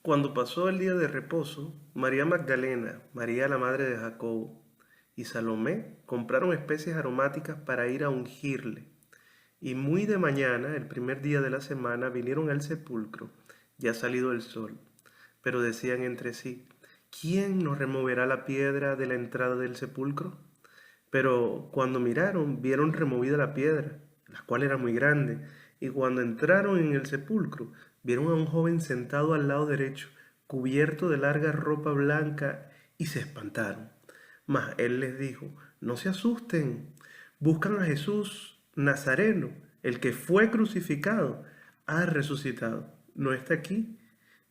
Cuando pasó el día de reposo, María Magdalena, María la madre de Jacobo y Salomé compraron especies aromáticas para ir a ungirle. Y muy de mañana, el primer día de la semana, vinieron al sepulcro, ya salido el sol. Pero decían entre sí, ¿quién nos removerá la piedra de la entrada del sepulcro? Pero cuando miraron, vieron removida la piedra, la cual era muy grande, y cuando entraron en el sepulcro, vieron a un joven sentado al lado derecho, cubierto de larga ropa blanca, y se espantaron. Mas él les dijo, no se asusten, buscan a Jesús, Nazareno, el que fue crucificado, ha resucitado, no está aquí.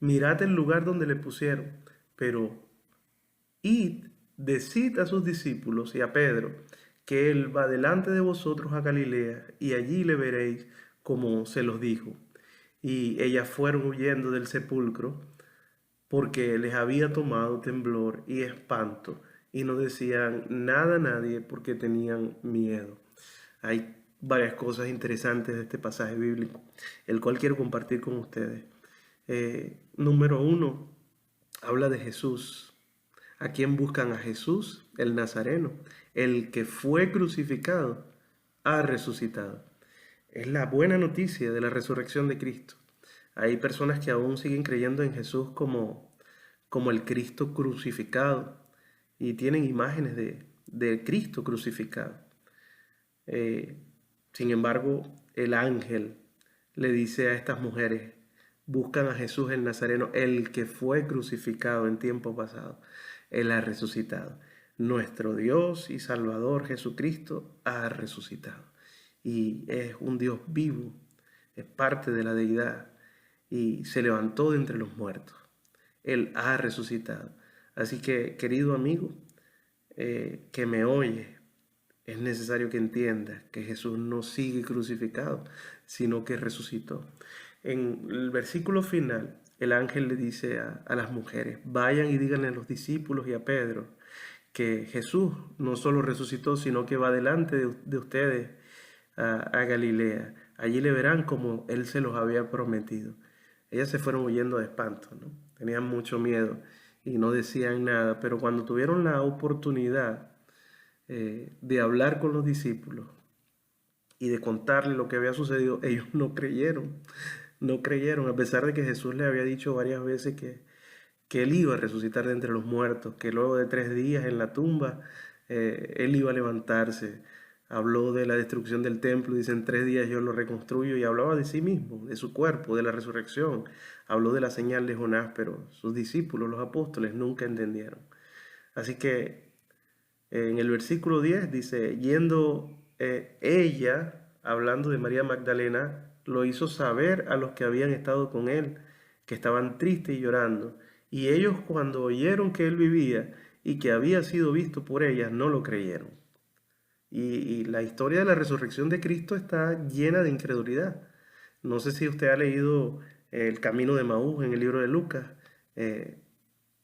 Mirad el lugar donde le pusieron, pero id, decid a sus discípulos y a Pedro que él va delante de vosotros a Galilea, y allí le veréis como se los dijo. Y ellas fueron huyendo del sepulcro, porque les había tomado temblor y espanto, y no decían nada a nadie porque tenían miedo. Hay varias cosas interesantes de este pasaje bíblico, el cual quiero compartir con ustedes. Número uno, habla de Jesús. ¿A quién buscan? A Jesús, el Nazareno, el que fue crucificado, ha resucitado. Es la buena noticia de la resurrección de Cristo. Hay personas que aún siguen creyendo en Jesús como el Cristo crucificado y tienen imágenes de Cristo crucificado. Eh, Sin embargo, el ángel le dice a estas mujeres, buscan a Jesús el Nazareno, el que fue crucificado en tiempo pasado. Él ha resucitado. Nuestro Dios y Salvador Jesucristo ha resucitado. Y es un Dios vivo, es parte de la deidad y se levantó de entre los muertos. Él ha resucitado. Así que, querido amigo, que me oye, es necesario que entiendas que Jesús no sigue crucificado, sino que resucitó. En el versículo final, el ángel le dice a las mujeres, vayan y díganle a los discípulos y a Pedro que Jesús no solo resucitó, sino que va delante de ustedes a Galilea. Allí le verán como Él se los había prometido. Ellas se fueron huyendo de espanto, ¿no? Tenían mucho miedo y no decían nada, pero cuando tuvieron la oportunidad de hablar con los discípulos y de contarles lo que había sucedido, ellos no creyeron, no creyeron, a pesar de que Jesús les había dicho varias veces que Él iba a resucitar de entre los muertos, que luego de 3 días en la tumba, Él iba a levantarse. Habló de la destrucción del templo, dice, en 3 días yo lo reconstruyo, y hablaba de sí mismo, de su cuerpo, de la resurrección. Habló de la señal de Jonás, pero sus discípulos, los apóstoles, nunca entendieron. Así que en el versículo 10 dice, yendo ella, hablando de María Magdalena, lo hizo saber a los que habían estado con él, que estaban tristes y llorando. Y ellos, cuando oyeron que él vivía y que había sido visto por ellas, no lo creyeron. Y la historia de la resurrección de Cristo está llena de incredulidad. No sé si usted ha leído El Camino de Maús en el libro de Lucas. Eh,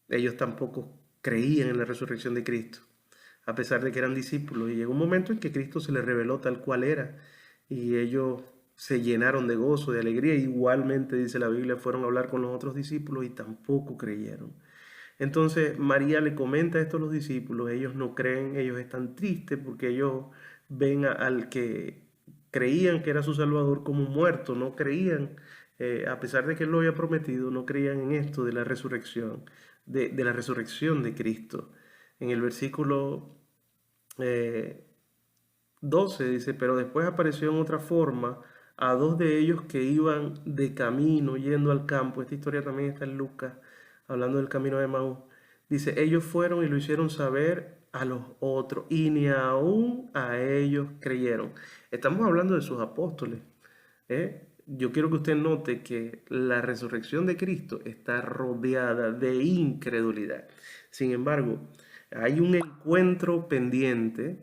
Ellos tampoco creían en la resurrección de Cristo, a pesar de que eran discípulos. Y llegó un momento en que Cristo se les reveló tal cual era, y ellos se llenaron de gozo, de alegría. Igualmente, dice la Biblia, fueron a hablar con los otros discípulos y tampoco creyeron. Entonces María le comenta esto a los discípulos, ellos no creen, ellos están tristes porque ellos ven al que creían que era su Salvador como muerto, no creían, a pesar de que Él lo había prometido, no creían en esto de la resurrección, de la resurrección de Cristo. En el versículo eh, 12 dice, pero después apareció en otra forma a dos de ellos que iban de camino yendo al campo. Esta historia también está en Lucas, hablando del camino de Maús. Dice, ellos fueron y lo hicieron saber a los otros y ni aún a ellos creyeron. Estamos hablando de sus apóstoles. Yo quiero que usted note que la resurrección de Cristo está rodeada de incredulidad. Sin embargo, hay un encuentro pendiente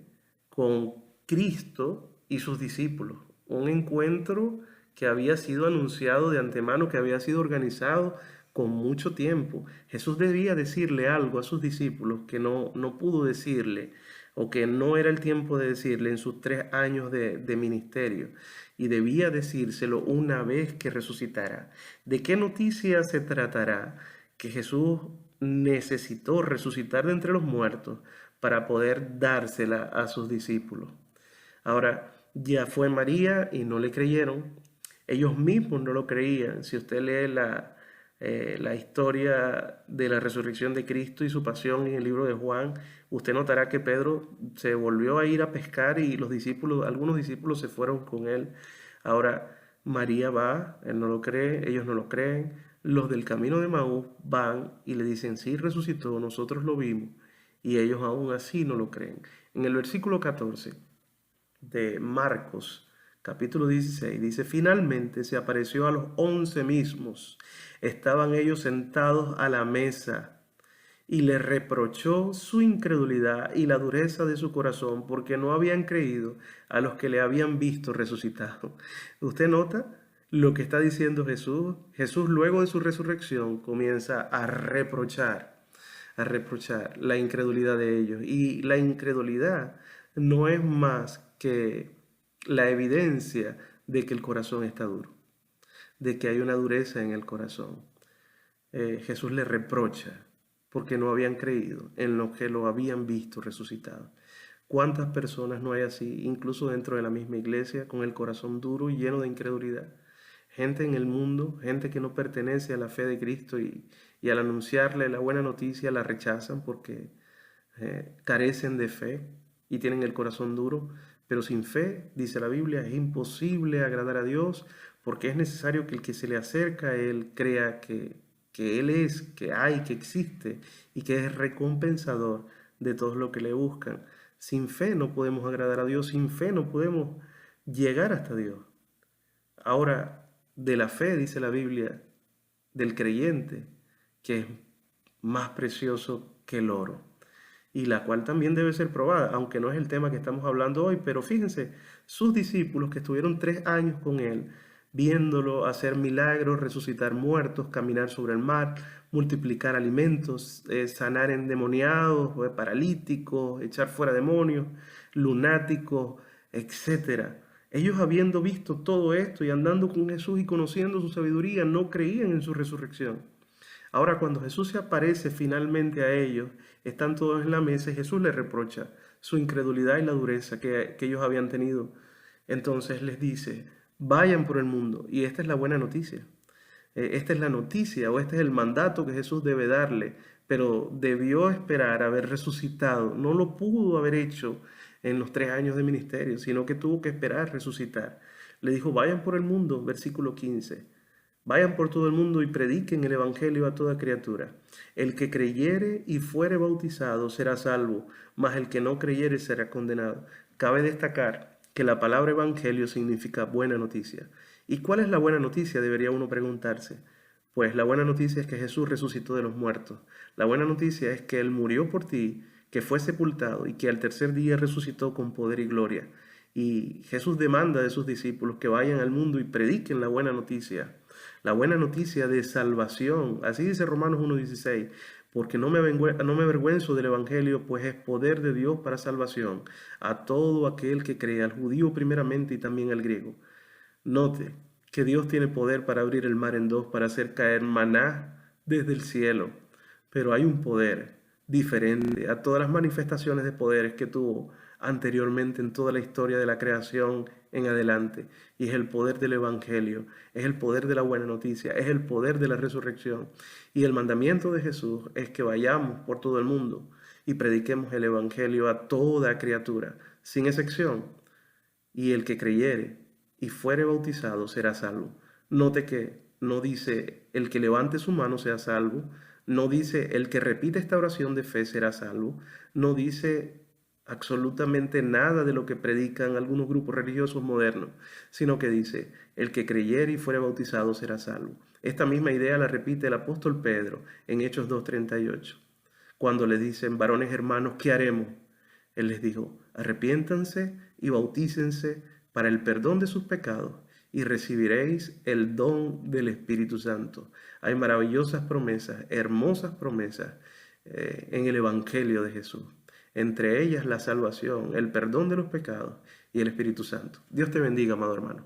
con Cristo y sus discípulos. Un encuentro que había sido anunciado de antemano, que había sido organizado con mucho tiempo. Jesús debía decirle algo a sus discípulos que no pudo decirle, o que no era el tiempo de decirle en sus 3 años de ministerio. Y debía decírselo una vez que resucitara. ¿De qué noticia se tratará? que Jesús necesitó resucitar de entre los muertos para poder dársela a sus discípulos. Ahora, ya fue María y no le creyeron. Ellos mismos no lo creían. Si usted lee la historia de la resurrección de Cristo y su pasión en el libro de Juan, usted notará que Pedro se volvió a ir a pescar y los discípulos, algunos discípulos se fueron con él. Ahora, María va, él no lo cree, ellos no lo creen. Los del camino de Maús van y le dicen, sí, resucitó, nosotros lo vimos. Y ellos aún así no lo creen. En el versículo 14 de Marcos, capítulo 16, dice, finalmente se apareció a los 11 mismos. Estaban ellos sentados a la mesa y le reprochó su incredulidad y la dureza de su corazón porque no habían creído a los que le habían visto resucitado. ¿Usted nota lo que está diciendo Jesús? Jesús luego de su resurrección comienza a reprochar la incredulidad de ellos. Y la incredulidad no es más que la evidencia de que el corazón está duro, de que hay una dureza en el corazón. Jesús le reprocha porque no habían creído en lo que lo habían visto resucitado. ¿Cuántas personas no hay así, incluso dentro de la misma iglesia, con el corazón duro y lleno de incredulidad? Gente en el mundo, gente que no pertenece a la fe de Cristo y al anunciarle la buena noticia la rechazan porque carecen de fe y tienen el corazón duro. Pero sin fe, dice la Biblia, es imposible agradar a Dios porque es necesario que el que se le acerca a Él crea que Él es, que hay, que existe y que es recompensador de todos los que le buscan. Sin fe no podemos agradar a Dios, sin fe no podemos llegar hasta Dios. Ahora, de la fe, dice la Biblia, del creyente, que es más precioso que el oro, y la cual también debe ser probada, aunque no es el tema que estamos hablando hoy, pero fíjense, sus discípulos que estuvieron 3 años con él, viéndolo hacer milagros, resucitar muertos, caminar sobre el mar, multiplicar alimentos, sanar endemoniados, paralíticos, echar fuera demonios, lunáticos, etcétera. Ellos habiendo visto todo esto y andando con Jesús y conociendo su sabiduría, no creían en su resurrección. Ahora, cuando Jesús se aparece finalmente a ellos, están todos en la mesa y Jesús les reprocha su incredulidad y la dureza que ellos habían tenido. Entonces les dice, vayan por el mundo. Y esta es la buena noticia. Esta es la noticia o este es el mandato que Jesús debe darle, pero debió esperar haber resucitado. No lo pudo haber hecho en los 3 años de ministerio, sino que tuvo que esperar resucitar. Le dijo, vayan por el mundo, versículo 15. Vayan por todo el mundo y prediquen el evangelio a toda criatura. El que creyere y fuere bautizado será salvo, mas el que no creyere será condenado. Cabe destacar que la palabra evangelio significa buena noticia. ¿Y cuál es la buena noticia? Debería uno preguntarse. Pues la buena noticia es que Jesús resucitó de los muertos. La buena noticia es que Él murió por ti, que fue sepultado y que al tercer día resucitó con poder y gloria. Y Jesús demanda de sus discípulos que vayan al mundo y prediquen la buena noticia de salvación. Así dice Romanos 1:16, porque no me avergüenzo del evangelio, pues es poder de Dios para salvación a todo aquel que cree, al judío primeramente y también al griego. Note que Dios tiene poder para abrir el mar en dos, para hacer caer maná desde el cielo, pero hay un poder diferente a todas las manifestaciones de poderes que tuvo anteriormente en toda la historia de la creación en adelante, y es el poder del evangelio, es el poder de la buena noticia, es el poder de la resurrección. Y el mandamiento de Jesús es que vayamos por todo el mundo y prediquemos el evangelio a toda criatura, sin excepción, y el que creyere y fuere bautizado será salvo. Note que no dice el que levante su mano sea salvo, no dice el que repite esta oración de fe será salvo, no dice absolutamente nada de lo que predican algunos grupos religiosos modernos, sino que dice el que creyere y fuere bautizado será salvo. Esta misma idea la repite el apóstol Pedro en Hechos 2:38, cuando le dicen, varones hermanos, ¿qué haremos? Él les dijo, arrepiéntanse y bautícense para el perdón de sus pecados y recibiréis el don del Espíritu Santo. Hay maravillosas promesas, hermosas promesas en el Evangelio de Jesús. Entre ellas la salvación, el perdón de los pecados y el Espíritu Santo. Dios te bendiga, amado hermano.